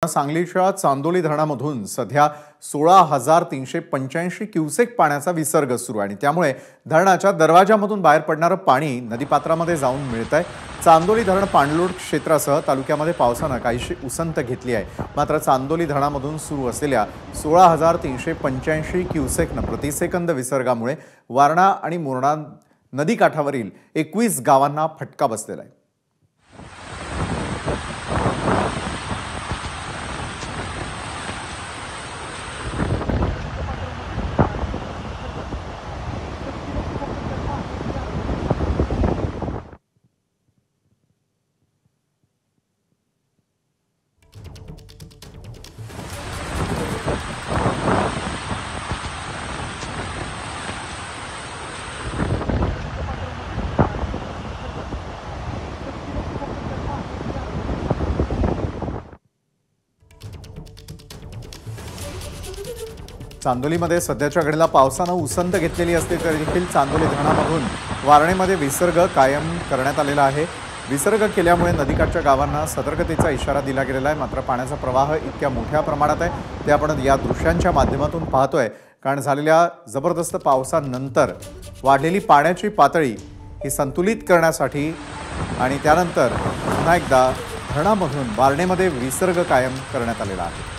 सांगलीच्या चांदोली धरणामधून सध्या 16,385 क्युसेक पाण्याचा विसर्ग सुरू आहे आणि त्यामुळे धरणाच्या दरवाजामधून बाहेर पडणारं पाणी नदीपात्रामध्ये जाऊन मिळतंय। चांदोली धरण पाणलोट क्षेत्रासह तालुक्यामध्ये पावसाने काहीशी उसंत घेतली आहे। मात्र चांदोली धरणामधून सुरू असलेल्या 16,385 क्युसेक प्रतिसेकंद विसर्गामुळे वारणा आणि मुरणा नदीकाठावरील 21 गावांना फटका बसलेला आहे। चांदोलीमध्ये सध्याच्या घडीला पावसाने उसंत घेतलेली असते तरी देखील चांदोली धरणामधून वारणेमध्ये विसर्ग कायम करण्यात आलेला आहे। विसर्ग केल्यामुळे नदीकाठच्या गावांना सतर्कतेचा इशारा दिला गेलेला आहे। मात्र पाण्याचा प्रवाह इतक्या मोठ्या प्रमाणात आहे ते आपण या दृश्यांच्या माध्यमातून पाहतोय, कारण झालेल्या जबरदस्त पावसानंतर वाढलेली पाण्याची पातळी ही संतुलित करण्यासाठी आणि त्यानंतर पुन्हा एकदा धरणामधून वारणेमध्ये विसर्ग कायम करण्यात आलेला आहे।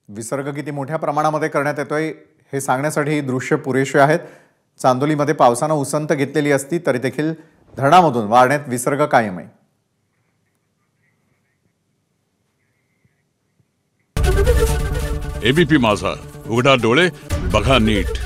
विसर्ग किती मोठ्या प्रमाणामध्ये करण्यात येतोय हे सांगण्यासाठी दृश्य पुरेसे आहेत। चांदोलीमध्ये पावसाने उसंत घेतलेली असती तरी देखील धरणामधून वारणेत विसर्ग कायम आहे। एबीपी माझा, उघडा डोळे बघा नीट।